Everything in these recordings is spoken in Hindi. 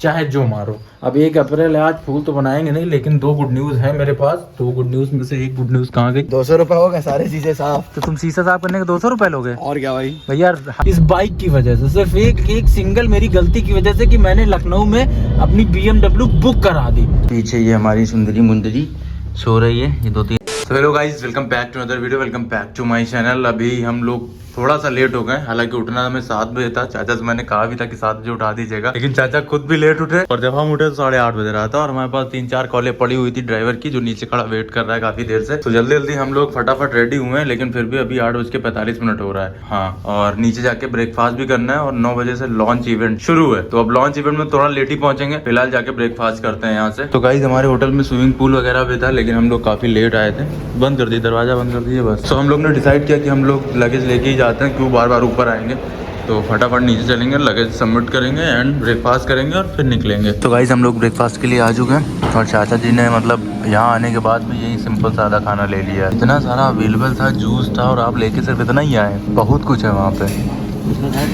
चाहे जो मारो। अब 1 अप्रैल है, आज फूल तो बनाएंगे नहीं, लेकिन 2 गुड न्यूज है मेरे पास। 2 गुड न्यूज में से एक गुड न्यूज कहाँ गई? 200 रुपए हो गए सारे शीशे साफ। तो तुम शीशा साफ करने के 200 रुपए लोगे? और क्या भाई भैया इस बाइक की वजह से, सिर्फ एक सिंगल मेरी गलती की वजह से कि मैंने लखनऊ में अपनी BMW बुक करा दी। पीछे ये हमारी सुंदरी मुंदरी सो रही है, ये 2-3। तो hello guys, welcome back to another video, welcome back to my channel. अभी हम लोग थोड़ा सा लेट हो गए, हालांकि उठना हमें 7 बजे था। चाचा से मैंने कहा भी था कि 7 बजे उठा दीजिएगा, लेकिन चाचा खुद भी लेट उठे और जब हम उठे तो 8:30 बजे रहा था। और हमारे पास 3-4 कॉलें पड़ी हुई थी ड्राइवर की, जो नीचे खड़ा वेट कर रहा है काफी देर से। तो जल्दी जल्दी हम लोग फटाफट रेडी हुए हैं, लेकिन फिर भी अभी 8:45 हो रहा है। हाँ, और नीचे जाके ब्रेकफास्ट भी करना है और 9 बजे से लॉन्च इवेंट शुरू है। तो अब लॉन्च इवेंट में थोड़ा लेट ही पहुंचेंगे, फिलहाल जाके ब्रेकफास्ट करते हैं यहाँ से। तो गाइस हमारे होटल में स्विमिंग पूल वगैरह भी था, लेकिन हम लोग काफी लेट आए थे। बंद कर दिए, दरवाजा बंद कर दिए बस। तो हम लोग ने डिसाइड किया कि हम लोग लगेज लेके ही जाते हैं, क्यों बार बार ऊपर आएंगे। तो फटाफट नीचे चलेंगे, लगेज सबमिट करेंगे एंड ब्रेकफास्ट करेंगे और फिर निकलेंगे। तो गाइस हम लोग ब्रेकफास्ट के लिए आ चुके हैं और चाचा जी ने मतलब यहाँ आने के बाद भी यही सिंपल सादा खाना ले लिया। इतना सारा अवेलेबल था, जूस था, और आप लेके सिर्फ इतना ही आए। बहुत कुछ है वहाँ पे,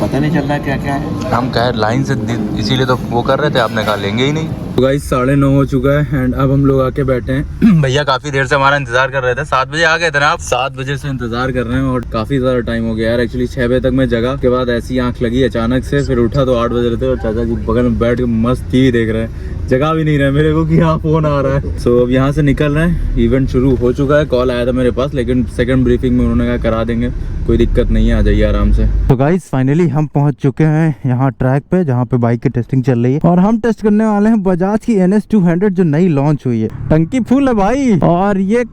पता नहीं चल रहा क्या क्या है। हम कह लाइन से इसीलिए तो वो कर रहे थे, आपने कहा लेंगे ही नहीं। तो गाइस 9:30 हो चुका है एंड अब हम लोग आके बैठे हैं। भैया काफी देर से हमारा इंतजार कर रहे थे, 7 बजे आ गए थे ना आप? 7 बजे से इंतजार कर रहे हैं और काफी ज्यादा टाइम हो गया यार। एक्चुअली 6 बजे तक मैं जगा, के बाद ऐसी आंख लगी अचानक से, फिर उठा तो 8 बजे रहे थे और चाचा जी बगल में बैठ के मस्त टीवी देख रहे हैं। जगह भी नहीं रहे मेरे को कि हाँ फोन आ रहा है। सो अब यहाँ से निकल रहे हैं, इवेंट शुरू हो चुका है। कॉल आया था मेरे पास, लेकिन सेकंड ब्रीफिंग में उन्होंने कहा करा देंगे, कोई दिक्कत नहीं है, आ जाइए आराम से। तो गाइस फाइनली हम पहुंच चुके हैं यहाँ ट्रैक पे, जहाँ पे बाइक की टेस्टिंग चल रही है और हम टेस्ट करने वाले हैं बजाज की NS 200 जो नई लॉन्च हुई है। टंकी फुल है भाई, और ये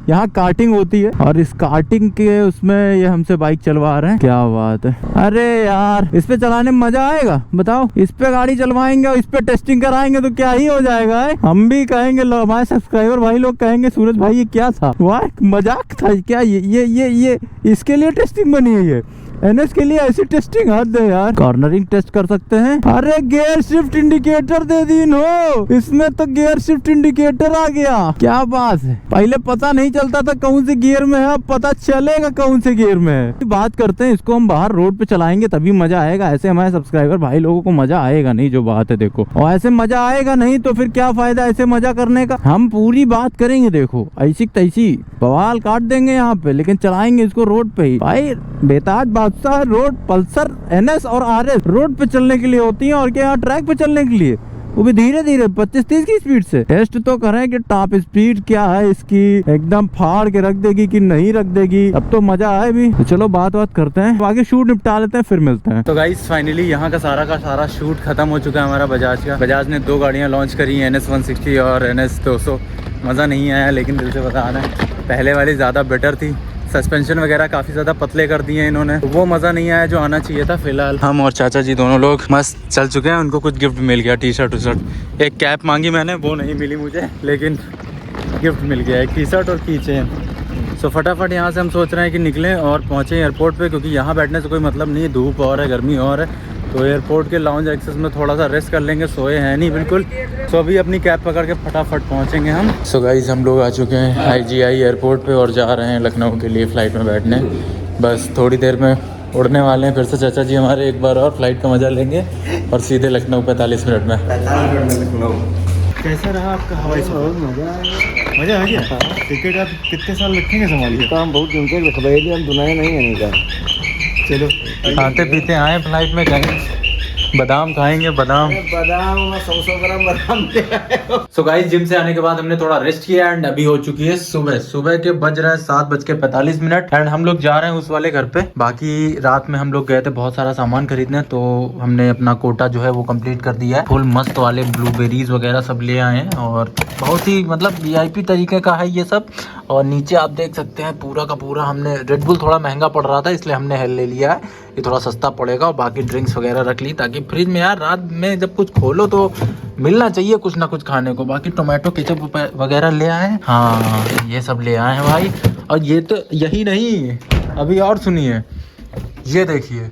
यहाँ कार्टिंग होती है और इस कार्टिंग के उसमें ये हमसे बाइक चलवा रहे हैं। क्या बात है, अरे यार इस पे चलाने में मजा आएगा। बताओ, इस पे गाड़ी चलवाएंगे और इस पे टेस्टिंग कराएंगे तो क्या ही हो जाएगा है? हम भी कहेंगे, हमारे सब्सक्राइबर भाई लोग कहेंगे सूरज भाई ये क्या था, वाह मजाक था क्या? ये इसके लिए टेस्टिंग बनी है ये NS के लिए? ऐसी टेस्टिंग हद है यार। कॉर्नरिंग टेस्ट कर सकते हैं। अरे गियर शिफ्ट इंडिकेटर दे दी हो, इसमें तो गियर शिफ्ट इंडिकेटर आ गया। क्या बात है, पहले पता नहीं चलता था कौन से गियर में है, अब पता चलेगा कौन से गियर में है। बात करते हैं, इसको हम बाहर रोड पे चलाएंगे तभी मजा आएगा। ऐसे हमारे सब्सक्राइबर भाई लोगों को मजा आएगा नहीं, जो बात है देखो। और ऐसे मजा आएगा नहीं तो फिर क्या फायदा ऐसे मजा करने का। हम पूरी बात करेंगे, देखो ऐसी तैसी बवाल काट देंगे यहाँ पे, लेकिन चलाएंगे इसको रोड पे ही भाई। बेताज रोड पल्सर NS और RS रोड पे चलने के लिए होती है, और क्या यहाँ ट्रैक पे चलने के लिए, वो भी धीरे धीरे 25-30 की स्पीड से। टेस्ट तो करें कि टॉप स्पीड क्या है इसकी, एकदम फाड़ के रख देगी कि नहीं रख देगी। अब तो मजा आए भी। तो चलो बात करते हैं, आगे शूट निपटा लेते हैं फिर मिलते हैं। तो गाइस फाइनली यहाँ का सारा शूट खत्म हो चुका है हमारा बजाज का। बजाज ने 2 गाड़ियाँ लॉन्च करी, NS 160 और NS 200। मज़ा नहीं आया, लेकिन दिल से बता रहे हैं पहले वाली ज़्यादा बेटर थी। सस्पेंशन वगैरह काफ़ी ज़्यादा पतले कर दिए इन्होंने, तो वो मज़ा नहीं आया जो आना चाहिए था। फिलहाल हम और चाचा जी दोनों लोग मस्त चल चुके हैं। उनको कुछ गिफ्ट मिल गया, टी-शर्ट। एक कैप मांगी मैंने, वो नहीं मिली मुझे, लेकिन गिफ्ट मिल गया, एक टी-शर्ट और की चेन। सो फटाफट यहाँ से हम सोच रहे हैं कि निकलें और पहुँचें एयरपोर्ट पे, क्योंकि यहाँ बैठने से कोई मतलब नहीं है, धूप और है, गर्मी और है। तो एयरपोर्ट के लाउंज एक्सेस में थोड़ा सा रेस्ट कर लेंगे, सोए हैं नहीं बिल्कुल। सो अभी अपनी कैब पकड़ के फटाफट पहुंचेंगे हम। सो गाइस हम लोग आ चुके हैं IGI एयरपोर्ट पे और जा रहे हैं लखनऊ के लिए फ़्लाइट में बैठने। बस थोड़ी देर में उड़ने वाले हैं। फिर से चाचा जी हमारे एक बार और फ्लाइट का मज़ा लेंगे और सीधे लखनऊ 45 मिनट में। लखनऊ कैसा रहा आपका हवाई सफर? मज़ा आ गया। टिकट आप कितने साल रखेंगे संभालिए? तो हम बहुत दिन रखवाएंगे, हम दुनिया नहीं है नहीं। चलो खाते पीते आए फ्लाइट में, कहेंगे बादाम खाएंगे, बादाम 100 ग्राम बादाम। सो गाइस जिम से आने के बाद हमने थोड़ा रेस्ट किया एंड अभी हो चुकी है सुबह के बज रहे हैं 7:45 एंड हम लोग जा रहे हैं उस वाले घर पे। बाकी रात में हम लोग गए थे बहुत सारा सामान खरीदने, तो हमने अपना कोटा जो है वो कंप्लीट कर दिया है। फुल मस्त वाले ब्लूबेरीज वगैरह सब ले आए हैं और बहुत ही मतलब VIP तरीके का है ये सब। और नीचे आप देख सकते हैं पूरा का पूरा हमने रेड बुल, थोड़ा महंगा पड़ रहा था इसलिए हमने ले लिया है, ये थोड़ा सस्ता पड़ेगा। और बाकी ड्रिंक्स वगैरह रख ली, ताकि फ्रिज में यार रात में जब कुछ खोलो तो मिलना चाहिए कुछ ना कुछ खाने को। बाकी टोमेटो केचप वगैरह ले आए हैं, हाँ ये सब ले आए हैं भाई। और ये तो यही नहीं, अभी और सुनिए, ये देखिए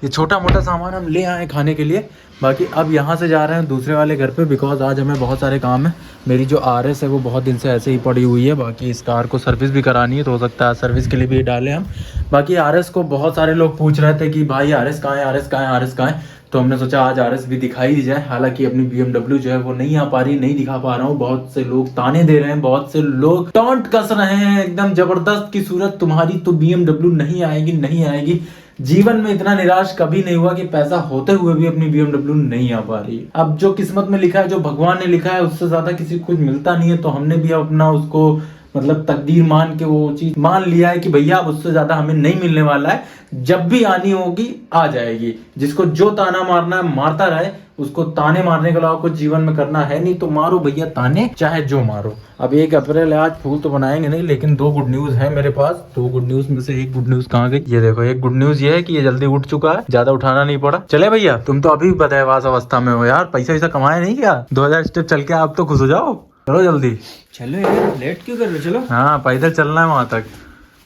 ये छोटा मोटा सामान हम ले आए खाने के लिए। बाकी अब यहाँ से जा रहे हैं दूसरे वाले घर पे, बिकॉज आज हमें बहुत सारे काम है। मेरी जो RS है वो बहुत दिन से ऐसे ही पड़ी हुई है। बाकी इस कार को सर्विस भी करानी है, तो हो सकता है सर्विस के लिए भी डालें हम। बाकी RS को बहुत सारे लोग पूछ रहे थे कि भाई RS कहाँ है, RS कहाँ है, RS कहाँ है। तो हमने सोचा आज RS भी दिखाई दी जाए। हालांकि अपनी BMW जो है वो नहीं आ पा रही, नहीं दिखा पा रहा हूँ। बहुत से लोग ताने दे रहे हैं, बहुत से लोग टॉन्ट कस रहे हैं एकदम जबरदस्त की सूरत, तुम्हारी तो BMW नहीं आएगी, नहीं आएगी। जीवन में इतना निराश कभी नहीं हुआ कि पैसा होते हुए भी अपनी BMW नहीं आ पा रही। अब जो किस्मत में लिखा है, जो भगवान ने लिखा है, उससे ज्यादा किसी को कुछ मिलता नहीं है। तो हमने भी अपना उसको मतलब तकदीर मान के वो चीज मान लिया है कि भैया अब उससे ज्यादा हमें नहीं मिलने वाला है। जब भी आनी होगी आ जाएगी। जिसको जो ताना मारना है मारता रहे, उसको ताने मारने के अलावा कुछ जीवन में करना है नहीं। तो मारो भैया ताने, चाहे जो मारो। अब 1 अप्रैल है, आज फूल तो बनाएंगे नहीं, लेकिन 2 गुड न्यूज है मेरे पास। 2 गुड न्यूज में से एक गुड न्यूज कहाँ गई? ये देखो, एक गुड न्यूज ये है कि ये जल्दी उठ चुका है, ज्यादा उठाना नहीं पड़ा। चले भैया, तुम तो अभी बदहवास अवस्था में हो यार, पैसा वैसा कमाया नहीं क्या? 2000 स्टेप चल के आप तो खुश हो जाओ। चलो जल्दी चलो यार, लेट क्यों कर रहे हो? चलो। हाँ, पैदल चलना है वहां तक।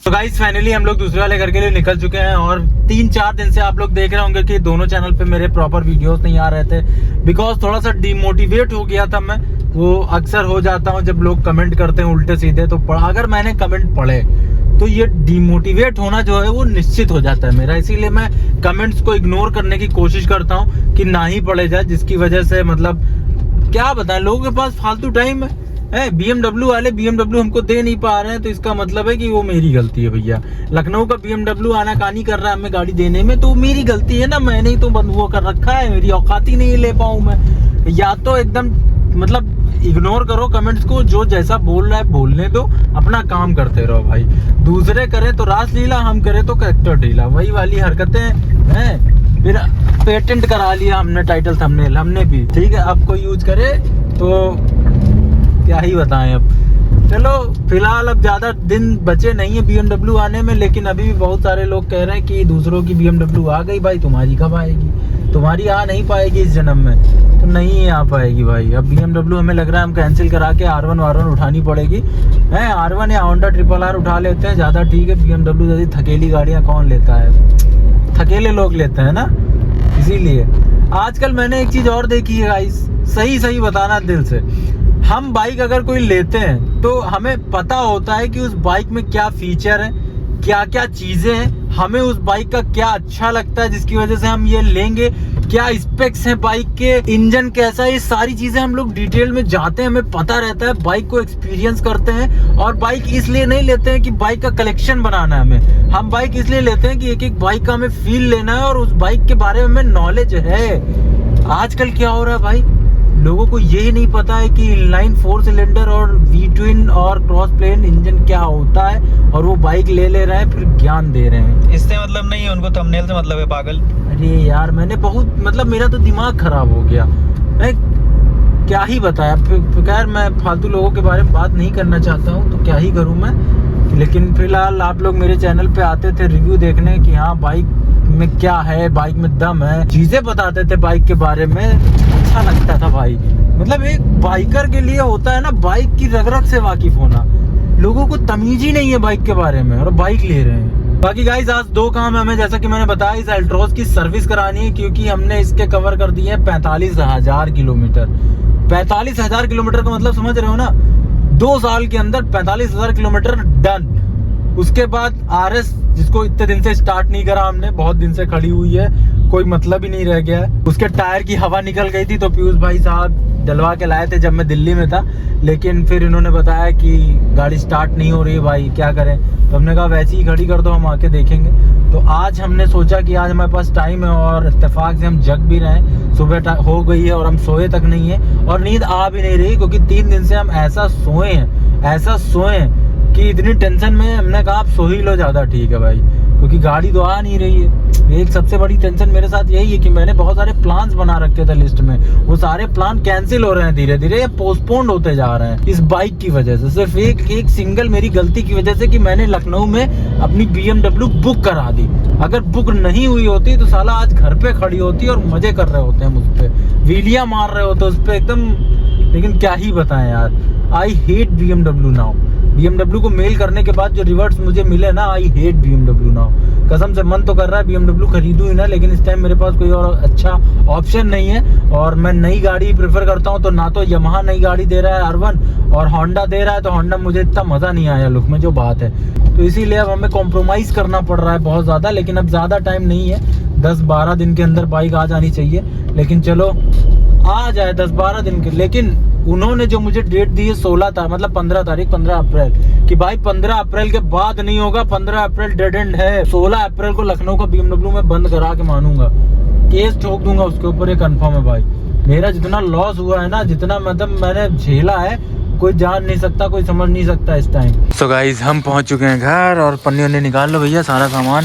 तो गाइस फाइनली हम लोग दूसरे वाले घर के लिए निकल चुके हैं। और 3-4 दिन से आप लोग देख रहे होंगे कि दोनों चैनल पे मेरे प्रॉपर वीडियोस नहीं आ रहे थे, बिकॉज थोड़ा सा डिमोटिवेट हो गया था मैं। वो अक्सर हो जाता हूँ जब लोग कमेंट करते हैं उल्टे सीधे, तो अगर मैंने कमेंट पढ़े तो ये डिमोटिवेट होना जो है वो निश्चित हो जाता है मेरा। इसीलिए मैं कमेंट्स को इग्नोर करने की कोशिश करता हूँ कि ना ही पढ़े जाए, जिसकी वजह से मतलब क्या बताएं, लोगों के पास फालतू टाइम है। BMW वाले BMW हमको दे नहीं पा रहे हैं, तो इसका मतलब है कि वो मेरी गलती है भैया। लखनऊ का BMW आनाकानी कर रहा है हमें गाड़ी देने में, तो मेरी गलती है ना। मैंने ही तो वो कर रखा है, मेरी औकात ही नहीं ले पाऊँ मैं। या तो एकदम मतलब इग्नोर करो कमेंट्स को, जो जैसा बोल रहा है बोलने दो, अपना काम करते रहो भाई। दूसरे करें तो रासलीला, हम करें तो कैरेक्टर ढीला, वही वाली हरकतें हैं। फिर पेटेंट करा लिया हमने टाइटल थंबनेल, हमने भी, ठीक है। अब कोई यूज करे तो क्या ही बताएं। अब चलो फिलहाल अब ज्यादा दिन बचे नहीं है BMW आने में, लेकिन अभी भी बहुत सारे लोग कह रहे हैं कि दूसरों की BMW आ गई भाई, तुम्हारी कब आएगी? तुम्हारी आ नहीं पाएगी इस जन्म में, तो नहीं आ पाएगी भाई। अब BMW हमें लग रहा है हम कैंसिल करा के R1 उठानी पड़ेगी। है R1 या Honda RRR उठा लेते हैं, ज्यादा ठीक है। BMW जैसी थकेली गाड़ियां कौन लेता है? थकेले लोग लेते हैं ना, इसीलिए। आजकल मैंने एक चीज और देखी है गाइस, सही बताना दिल से, हम बाइक अगर कोई लेते हैं तो हमें पता होता है कि उस बाइक में क्या फीचर है, क्या क्या चीजें हैं, हमें उस बाइक का क्या अच्छा लगता है जिसकी वजह से हम ये लेंगे, क्या स्पेक्स हैं बाइक के, इंजन कैसा है, ये सारी चीजें हम लोग डिटेल में जाते हैं, हमें पता रहता है, बाइक को एक्सपीरियंस करते हैं। और बाइक इसलिए नहीं लेते हैं कि बाइक का कलेक्शन बनाना है हमें, हम बाइक इसलिए लेते हैं कि एक बाइक का हमें फील लेना है और उस बाइक के बारे में हमें नॉलेज है। आजकल क्या हो रहा है भाई, लोगों को ये नहीं पता है कि इनलाइन 4 सिलेंडर और V-twin और क्रॉस प्लेन इंजन क्या होता है, और वो बाइक ले रहे हैं, फिर ज्ञान दे रहे हैं। इससे मतलब नहीं है उनको, थंबनेल से मतलब है, पागल। अरे यार, मैंने बहुत मतलब मेरा तो दिमाग खराब हो गया, मैं क्या ही बताया। खैर मैं फालतू लोगों के बारे में बात नहीं करना चाहता हूँ, तो क्या ही करूँ मैं। लेकिन फिलहाल आप लोग मेरे चैनल पे आते थे रिव्यू देखने कि हाँ बाइक में क्या है, बाइक में दम है, चीजें बताते थे बाइक के बारे में, अच्छा लगता था भाई। मतलब एक बाइकर के लिए होता है ना बाइक की रग रग से वाकिफ होना। लोगों को तमीज ही नहीं है बाइक के बारे में और बाइक ले रहे हैं। बाकी गाइस आज 2 काम है हमें, जैसा कि मैंने बताया, इस अल्ट्रोज की सर्विस करानी है, क्योंकि हमने इसके कवर कर दिए 45,000 किलोमीटर। 45,000 किलोमीटर का मतलब समझ रहे हो ना, 2 साल के अंदर 45,000 किलोमीटर डन। उसके बाद RS जिसको इतने दिन से स्टार्ट नहीं करा हमने, बहुत दिन से खड़ी हुई है, कोई मतलब ही नहीं रह गया है। उसके टायर की हवा निकल गई थी, तो पीयूष भाई साहब डलवा के लाए थे जब मैं दिल्ली में था, लेकिन फिर इन्होंने बताया कि गाड़ी स्टार्ट नहीं हो रही है भाई, क्या करें। तो हमने कहा वैसे ही खड़ी कर दो, हम आके देखेंगे। तो आज हमने सोचा कि आज हमारे पास टाइम है और इत्तेफाक से हम जग भी रहे हैं, सुबह हो गई है और हम सोए तक नहीं है और नींद आ भी नहीं रही, क्योंकि 3 दिन से हम ऐसा सोए हैं कि इतनी टेंशन में हमने कहा आप सो ही लो, ज़्यादा ठीक है भाई, क्योंकि गाड़ी तो आ नहीं रही है। एक सबसे बड़ी टेंशन मेरे साथ यही है कि मैंने बहुत सारे प्लान्स बना रखे थे लिस्ट में, वो सारे प्लान कैंसिल हो रहे हैं धीरे धीरे, या पोस्टपोन्ड होते जा रहे हैं इस बाइक की वजह से। सिर्फ एक सिंगल मेरी गलती की वजह से कि मैंने लखनऊ में अपनी BMW बुक करा दी। अगर बुक नहीं हुई होती तो साला आज घर पे खड़ी होती और मजे कर रहे होते हैं मुझ पे, वीलियां मार रहे होते उस पे एकदम। लेकिन क्या ही बताएं यार, I hate BMW now. BMW को मेल करने के बाद जो रिवर्ट्स मुझे मिले ना, आई हेट BMW नाउ। कसम से मन तो कर रहा है BMW खरीदूं ही ना, लेकिन इस टाइम मेरे पास कोई और अच्छा ऑप्शन नहीं है। और मैं नई गाड़ी प्रेफर करता हूं, तो ना तो यमाहा नई गाड़ी दे रहा है R1 और होंडा दे रहा है, तो होंडा मुझे इतना मजा नहीं आया लुक में, जो बात है। तो इसीलिए अब हमें कॉम्प्रोमाइज करना पड़ रहा है बहुत ज्यादा। लेकिन अब ज्यादा टाइम नहीं है, 10-12 दिन के अंदर बाइक आ जानी चाहिए। लेकिन चलो आ जाए 10-12 दिन के। लेकिन उन्होंने जो मुझे डेट दी है 16 था, मतलब 15 तारीख 15 अप्रैल कि भाई 15 अप्रैल के बाद नहीं होगा, 15 अप्रैल डेड एंड है। 16 अप्रैल को लखनऊ का BMW में बंद करा के मानूंगा, केस ठोक दूंगा उसके ऊपर, ये कंफर्म है भाई। मेरा जितना लॉस हुआ है ना, जितना मतलब मैंने झेला है, कोई जान नहीं सकता, कोई समझ नहीं सकता इस टाइम। सो गाइस हम पहुंच चुके हैं घर, और पन्नी वन्नी निकाल लो भैया, सारा सामान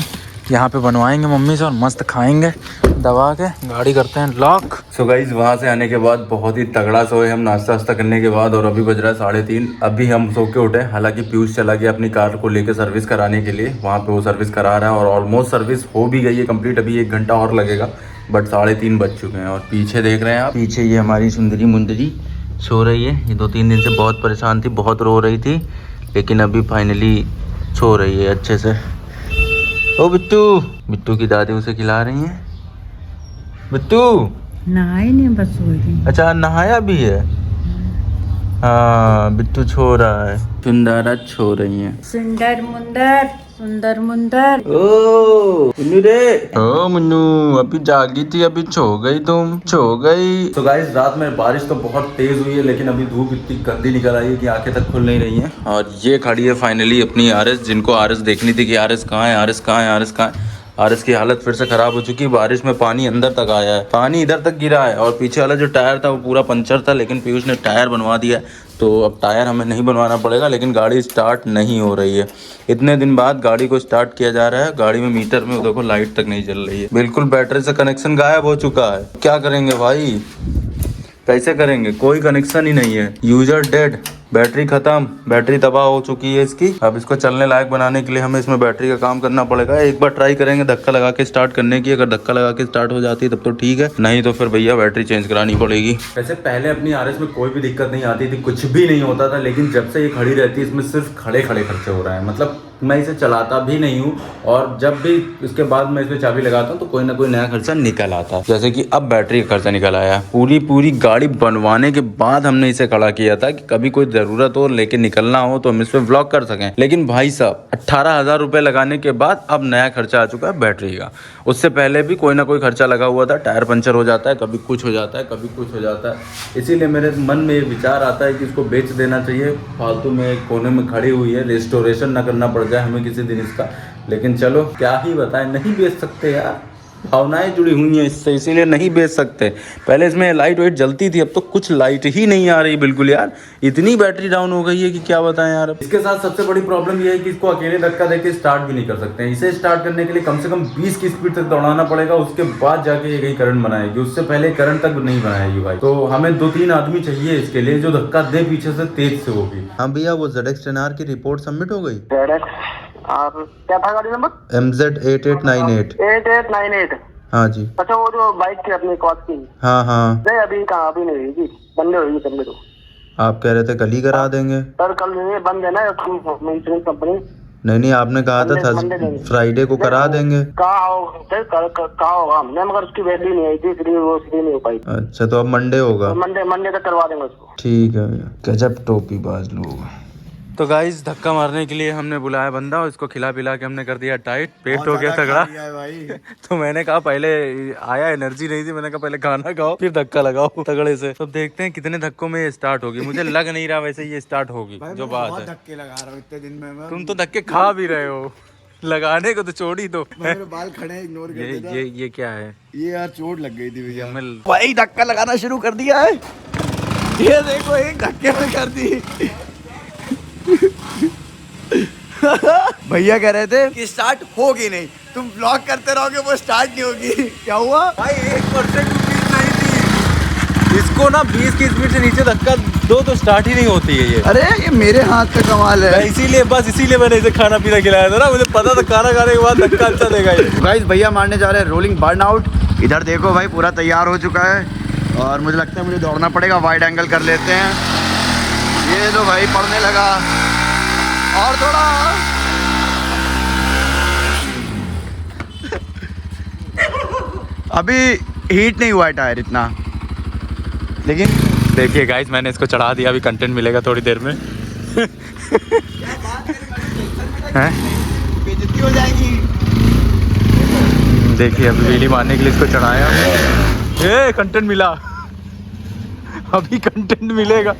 यहाँ पे बनवाएंगे मम्मी से और मस्त खाएंगे दबा के। गाड़ी करते हैं लॉक। सो गाइस वहाँ से आने के बाद बहुत ही तगड़ा सोए हम, नाश्ता वास्ता करने के बाद, और अभी बज रहा है 3:30। अभी हम सो के उठे। हालांकि पीयूष चला गया अपनी कार को लेकर सर्विस कराने के लिए, वहाँ पे वो सर्विस करा रहा है और ऑलमोस्ट सर्विस हो भी गई है कंप्लीट। अभी 1 घंटा और लगेगा, बट 3:30 बज चुके हैं। और पीछे देख रहे हैं आप, पीछे ये हमारी सुंदरी मुंदरी सो रही है। ये 2-3 दिन से बहुत परेशान थी, बहुत रो रही थी, लेकिन अभी फाइनली सो रही है अच्छे से। ओ बिट्टू, बिट्टू की दादी उसे खिला रही हैं। बिट्टू नहाए नहीं, बस हो गई। अच्छा नहाया भी है। हाँ बिट्टू छो रहा है, सुंदरा छो रही है। सुंदर मुंदर, सुंदर मुंदर। ओ मुन्नू रे, ओ मुन्नू अभी जागी थी, अभी छो गई, तुम छो गई। तो गाइस रात में बारिश तो बहुत तेज हुई है, लेकिन अभी धूप इतनी गंदी निकल आई है कि आंखें तक खुल नहीं रही हैं। और ये खड़ी है फाइनली अपनी RS, जिनको RS देखनी थी कि RS कहाँ है, RS कहाँ है, RS कहाँ है। RS की हालत फिर से खराब हो चुकी है, बारिश में पानी अंदर तक आया है, पानी इधर तक गिरा है। और पीछे वाला जो टायर था वो पूरा पंचर था, लेकिन पीयूष ने टायर बनवा दिया है, तो अब टायर हमें नहीं बनवाना पड़ेगा। लेकिन गाड़ी स्टार्ट नहीं हो रही है, इतने दिन बाद गाड़ी को स्टार्ट किया जा रहा है। गाड़ी में मीटर में देखो लाइट तक नहीं जल रही है, बिल्कुल बैटरी से कनेक्शन गायब हो चुका है। क्या करेंगे भाई, कैसे करेंगे, कोई कनेक्शन ही नहीं है। यूजर डेड, बैटरी खत्म, बैटरी तबाह हो चुकी है इसकी। अब इसको चलने लायक बनाने के लिए हमें इसमें बैटरी का काम करना पड़ेगा। एक बार ट्राई करेंगे धक्का लगा के स्टार्ट करने की, अगर धक्का लगा के स्टार्ट हो जाती है तब तो ठीक है, नहीं तो फिर भैया बैटरी चेंज करानी पड़ेगी। वैसे पहले अपनी RS में कोई भी दिक्कत नहीं आती थी, कुछ भी नहीं होता था, लेकिन जब से ये खड़ी रहती है इसमें सिर्फ खड़े खड़े खर्चे हो रहे हैं। मतलब मैं इसे चलाता भी नहीं हूँ, और जब भी इसके बाद मैं इसमें चाबी लगाता हूँ तो कोई ना कोई नया खर्चा निकल आता है। जैसे कि अब बैटरी का खर्चा निकल आया। पूरी गाड़ी बनवाने के बाद हमने इसे खड़ा किया था कि कभी कोई ज़रूरत हो लेके निकलना हो तो हम इस पर व्लॉग कर सकें। लेकिन भाई साहब 18,000 रुपये लगाने के बाद अब नया खर्चा आ चुका है बैटरी का। उससे पहले भी कोई ना कोई खर्चा लगा हुआ था, टायर पंचर हो जाता है, कभी कुछ हो जाता है, कभी कुछ हो जाता है। इसीलिए मेरे मन में ये विचार आता है कि इसको बेच देना चाहिए, फालतू में कोने में खड़ी हुई है, रेस्टोरेशन ना करना पड़ जाए हमें किसी दिन इसका। लेकिन चलो क्या ही बताएं, नहीं बेच सकते यार, भावनाएं जुड़ी हुई हैं इससे, इसीलिए नहीं बेच सकते। पहले इसमें लाइट वेट जलती थी, अब तो कुछ लाइट ही नहीं आ रही बिल्कुल यार, इतनी बैटरी डाउन हो गई है कि क्या बताएं यार। इसके साथ सबसे बड़ी प्रॉब्लम ये है कि इसको अकेले धक्का देके स्टार्ट भी नहीं कर सकते हैं। इसे स्टार्ट करने के लिए कम से कम 20 की स्पीड तक दौड़ाना पड़ेगा, उसके बाद जाके ये कहीं करंट बनाएगी, उससे पहले करंट तक नहीं बनाएगी भाई। तो हमें 2-3 आदमी चाहिए इसके लिए जो धक्का दे पीछे से तेज से होगी। हाँ भैया वो ZX 10R की रिपोर्ट सबमिट हो गई। और क्या था गाड़ी नंबर? MZ 8898। 8898। हाँ जी। अच्छा वो जो बाइक की अपनी कॉस्ट की? हाँ हाँ। नहीं अभी कहाँ, अभी नहीं हुई जी, बंद होगी करने दो। आप कह रहे थे कल ही करा देंगे। सर कल नहीं, बंद है ना इंश्योरेंस कंपनी। नहीं आपने कहा था फ्राइडे को करा देंगे। कहा होगा हमने, मगर उसकी वैल्यू नहीं आई थी, इसलिए वो इसलिए नहीं हो पाई। अच्छा तो अब मंडे होगा। मंडे तक करवा देंगे उसको। ठीक है भैया। गजब टोपी बाज लोग। तो गाइस धक्का मारने के लिए हमने बुलाया बंदा, उसको खिला पिला के हमने कर दिया टाइट, पेट हो गया तगड़ा तो मैंने कहा पहले आया, एनर्जी नहीं थी, मैंने कहा पहले खाना खाओ फिर धक्का लगाओ तगड़े से। तो देखते हैं कितने धक्कों में ये स्टार्ट होगी, मुझे लग नहीं रहा वैसे ये स्टार्ट होगी। जो बात है धक्के लगा रहा हूँ इतने दिन में। तुम तो धक्के खा भी रहे हो, लगाने को तो छोड़ ही दो। मेरे बाल खड़े इग्नोर कर देता। ये क्या है? ये यार चोट लग गई थी भैया। भाई धक्का लगाना शुरू कर दिया है, ये देखो एक धक्के में कर दी। भैया कह रहे थे कि स्टार्ट होगी नहीं, तुम ब्लॉक करते रहोगे वो स्टार्ट नहीं होगी। क्या हुआ भाई 1% स्पीड नहीं थी, इसको ना 20 की स्पीड से नीचे धक्का दो तो स्टार्ट ही नहीं होती है ये। अरे ये मेरे हाथ का कमाल है। इसीलिए मैंने इसे खाना पीना खिलाया था ना, मुझे पता था खाना खाने के बाद धक्का अच्छा देगा ये। गाइस भैया मारने जा रहे हैं रोलिंग बर्न आउट। इधर देखो भाई पूरा तैयार हो चुका है, और मुझे लगता है मुझे दौड़ना पड़ेगा, वाइड एंगल कर लेते हैं। ये तो भाई पड़ने लगा, और थोड़ा अभी हीट नहीं हुआ है टायर इतना, लेकिन देखिए गाइस मैंने इसको चढ़ा दिया, अभी कंटेंट मिलेगा थोड़ी देर में। हैं? बेइज्जती हो जाएगी। देखिए अभी व्हीली मारने के लिए इसको चढ़ाया, ये कंटेंट मिला, अभी कंटेंट मिलेगा,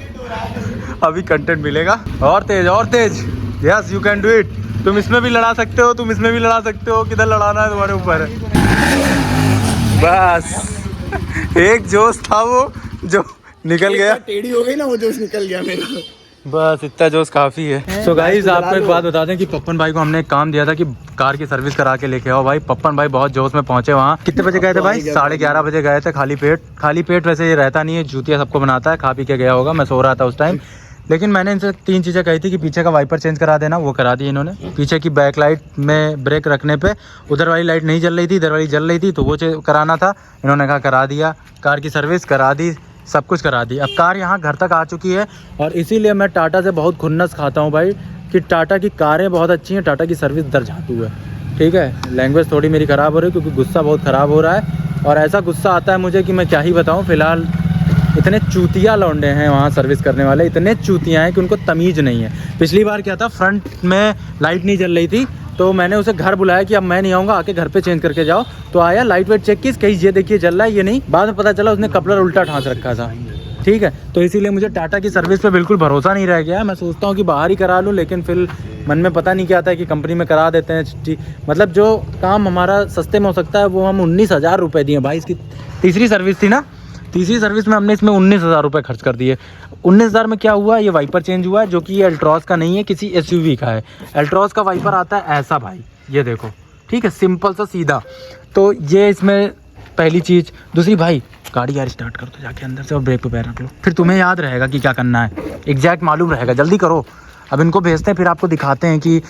अभी कंटेंट मिलेगा। और तेज, yes you can do it. तुम इसमें भी लड़ा सकते हो, तुम इसमें भी लड़ा सकते हो, किधर लड़ाना है तुम्हारे ऊपर है। बस एक जोश था वो जो निकल गया, टेढ़ी हो गई ना, वो जोश निकल गया मेरा। बस इतना जोश काफ़ी है। सो गाइस आपको एक बात बता दें कि पप्पन भाई को हमने एक काम दिया था कि कार की सर्विस करा के लेके आओ। भाई पप्पन भाई बहुत जोश में पहुंचे वहाँ। कितने बजे गए थे भाई? 11:30 बजे गए थे। खाली पेट वैसे ये रहता नहीं है, जूतिया सबको बनाता है, खा पी के गया होगा, मैं सो रहा था उस टाइम। लेकिन मैंने इनसे 3 चीज़ें कही थी कि पीछे का वाइपर चेंज करा देना, वो करा दी इन्होंने। पीछे की बैक लाइट में ब्रेक रखने पे उधर वाली लाइट नहीं जल रही थी, इधर वाली जल रही थी, तो वो कराना था, इन्होंने कहा करा दिया। कार की सर्विस करा दी, सब कुछ करा दी। अब कार यहाँ घर तक आ चुकी है और इसीलिए मैं टाटा से बहुत खुन्नस खाता हूँ भाई कि टाटा की कारें बहुत अच्छी हैं, टाटा की सर्विस दरजातू है। ठीक है, लैंग्वेज थोड़ी मेरी ख़राब हो रही है क्योंकि गुस्सा बहुत ख़राब हो रहा है और ऐसा गुस्सा आता है मुझे कि मैं क्या ही बताऊँ। फ़िलहाल इतने चूतिया लौंडे हैं वहाँ सर्विस करने वाले, इतने चूतियाँ हैं कि उनको तमीज़ नहीं है। पिछली बार क्या था, फ्रंट में लाइट नहीं जल रही थी तो मैंने उसे घर बुलाया कि अब मैं नहीं आऊँगा, आके घर पे चेंज करके जाओ। तो आया, लाइट वेट चेक की, कहीं ये देखिए जल रहा है, ये नहीं। बाद में पता चला उसने कपलर उल्टा ठांस रखा था। ठीक है, तो इसीलिए मुझे टाटा की सर्विस पे बिल्कुल भरोसा नहीं रह गया। मैं सोचता हूँ कि बाहर ही करा लूँ, लेकिन फिर मन में पता नहीं क्या आता है कि कंपनी में करा देते हैं। मतलब जो काम हमारा सस्ते में हो सकता है वो हम 19,000 रुपये दिए भाई। इसकी तीसरी सर्विस थी ना, तीसरी सर्विस में हमने इसमें 19,000 रुपये खर्च कर दिए। 19,000 में क्या हुआ, ये वाइपर चेंज हुआ है जो कि ये एल्ट्रॉस का नहीं है, किसी SUV का है। एल्ट्रॉस का वाइपर आता है ऐसा भाई, ये देखो, ठीक है, सिंपल सा सीधा। तो ये इसमें पहली चीज़। दूसरी भाई, गाड़ी यार स्टार्ट कर दो जाके अंदर से और ब्रेक पे पैर रख लो, फिर तुम्हें याद रहेगा कि क्या करना है, एग्जैक्ट मालूम रहेगा। जल्दी करो, अब इनको भेजते हैं, फिर आपको दिखाते हैं कि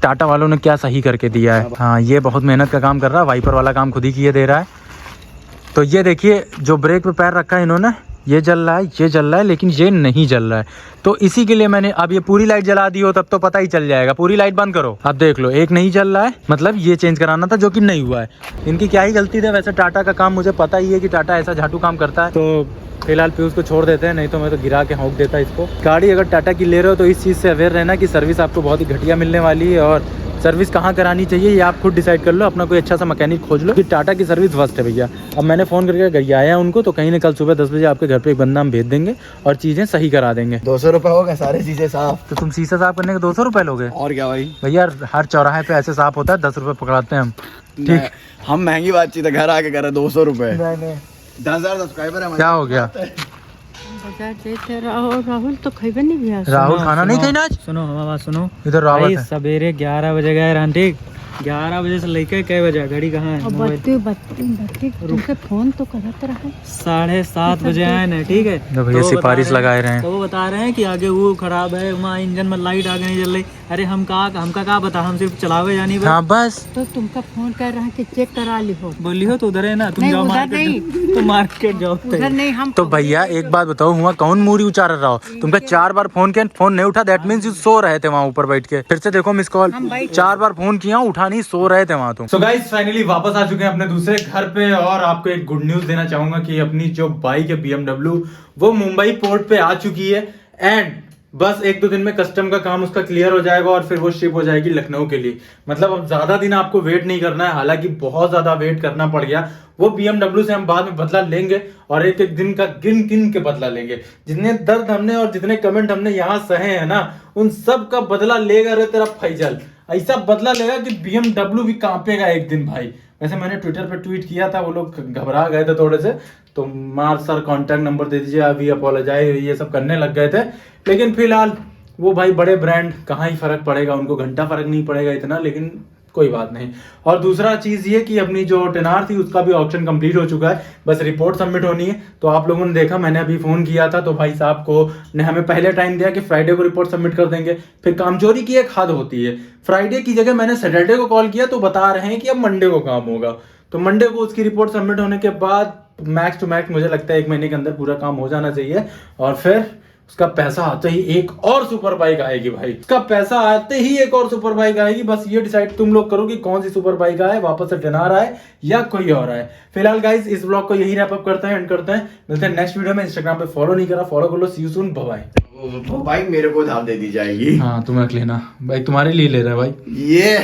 टाटा वालों ने क्या सही करके दिया है। हाँ, ये बहुत मेहनत का काम कर रहा है, वाइपर वाला काम खुद ही किए दे रहा है। तो ये देखिए जो ब्रेक पे पैर रखा है इन्होंने, ये जल रहा है, ये जल रहा है, लेकिन ये नहीं जल रहा है। तो इसी के लिए मैंने, अब ये पूरी लाइट जला दी हो तब तो पता ही चल जाएगा। पूरी लाइट बंद करो, अब देख लो, एक नहीं जल रहा है, मतलब ये चेंज कराना था जो कि नहीं हुआ है। इनकी क्या ही गलती थी। वैसे टाटा का काम मुझे पता ही है कि टाटा ऐसा झाटू काम करता है। तो फिलहाल पीयूष को छोड़ देते हैं, नहीं तो मैं तो गिरा के हौंक देता इसको। गाड़ी अगर टाटा की ले रहे हो तो इस चीज़ से अवेयर रहना कि सर्विस आपको बहुत ही घटिया मिलने वाली है और सर्विस कहाँ करानी चाहिए ये आप खुद डिसाइड कर लो। अपना कोई अच्छा सा मैकेनिक खोज लो कि टाटा की सर्विस फर्स्ट है भैया। अब मैंने फ़ोन करके गरियाया उनको, तो कहीं ना कल सुबह 10 बजे आपके घर पे एक बंदा हम भेज देंगे और चीज़ें सही करा देंगे। 200 रुपये हो गए सारे चीज़ें साफ। तो तुम शीशा साफ करने के 200 रुपये लोगे? और क्या भाई, भैया हर चौराहे पे ऐसे साफ होता है, 10 रुपये पकड़ाते हैं हम। ठीक, हम महंगी बातचीत है, घर आके करे 200 रुपये। 10,000 सब्सक्राइबर है। क्या हो गया? बाजार जाते राहुल तो खैबे नहीं भैया। राहुल खाना नहीं खाई आज? सुनो हमारी बात सुनो, इधर रावत भाई है। सवेरे 11 बजे गए रहन, ठीक, 11 बजे से लेकर कै बजे, घड़ी कहाँ है? बत्ती तुमसे फोन तो करते रहे। 7:30 बजे आए ना, ठीक है। तो भैया वो बता सिफारिश रहे हैं- लगाए रहे हैं। तो वो बता रहे हैं कि आगे वो खराब है, वहाँ इंजन में लाइट आगे नहीं जल रही। अरे हमका क्या बता, हम सिर्फ चलावे जानी बस। हाँ बस, तो तुमका फोन कर रहा है कि चेक करा ली हो। बोली हो तो उधर है ना, तुम नहीं, जाओ उधर मार्केट, तुम मार्केट जाओ। उधर नहीं, हम तो भैया एक बात बताओ, हुआ कौन मूरी उचार रहा हो? तुमका 4 बार फोन किया, फोन नहीं उठा, दैट मींस यू सो रहे थे वहाँ ऊपर बैठ के। फिर से देखो मिस कॉल, 4 बार फोन किया, उठा नहीं, सो रहे थे वहाँ तुम। सो गाइस फाइनली वापस आ चुके हैं अपने दूसरे घर पे और आपको एक गुड न्यूज देना चाहूंगा कि अपनी जो बाइक है BMW वो मुंबई पोर्ट पे आ चुकी है एंड बस 1-2 दिन में कस्टम का काम उसका क्लियर हो जाएगा और फिर वो शिप हो जाएगी लखनऊ के लिए। मतलब अब ज्यादा दिन आपको वेट नहीं करना है, हालांकि बहुत ज्यादा वेट करना पड़ गया। वो BMW से हम बाद में बदला लेंगे और एक एक दिन का गिन गिन के बदला लेंगे। जितने दर्द हमने और जितने कमेंट हमने यहाँ सहे हैं ना, उन सब का बदला लेगा रे तेरा फैजल। ऐसा बदला लेगा कि BMW भी कांपेगा एक दिन भाई। वैसे मैंने ट्विटर पे ट्वीट किया था, वो लोग घबरा गए थे थोड़े से, तो मार सर कांटेक्ट नंबर दे दीजिए, अभी अपोलोजाइज ये सब करने लग गए थे। लेकिन फिलहाल वो भाई बड़े ब्रांड, कहाँ ही फर्क पड़ेगा उनको, घंटा फर्क नहीं पड़ेगा इतना, लेकिन कोई बात नहीं। और दूसरा चीज ये कि अपनी जो टेनार थी उसका भी ऑप्शन कंप्लीट हो चुका है, बस रिपोर्ट सबमिट होनी है। तो आप लोगों ने देखा, मैंने अभी फोन किया था तो भाई साहब को ने हमें पहले टाइम दिया कि फ्राइडे को रिपोर्ट सबमिट कर देंगे। फिर कामचोरी की एक हद होती है, फ्राइडे की जगह मैंने सैटरडे को कॉल किया तो बता रहे हैं कि अब मंडे को काम होगा। तो मंडे को उसकी रिपोर्ट सबमिट होने के बाद मैक्स टू मैक्स मुझे लगता है 1 महीने के अंदर पूरा काम हो जाना चाहिए और फिर उसका पैसा आते ही एक और सुपर बाइक आएगी भाई, उसका पैसा आते ही एक और सुपर बाइक आएगी। बस ये डिसाइड तुम लोग करो कि कौन सी सुपर बाइक आए, वापस से टेनार आए या कोई और आए। फिलहाल गाइस इस ब्लॉग को यही रैप अप करते हैं, एंड करते हैं। मिलते हैं नेक्स्ट वीडियो में। इंस्टाग्राम पे फॉलो नहीं करा, फॉलो कर लो। सी यू सून, बाय बाय। वो बाइक मेरे को उधार दे दी जाएगी। हाँ तुम्हें लेना भाई, तुम्हारे लिए ले रहा है भाई ये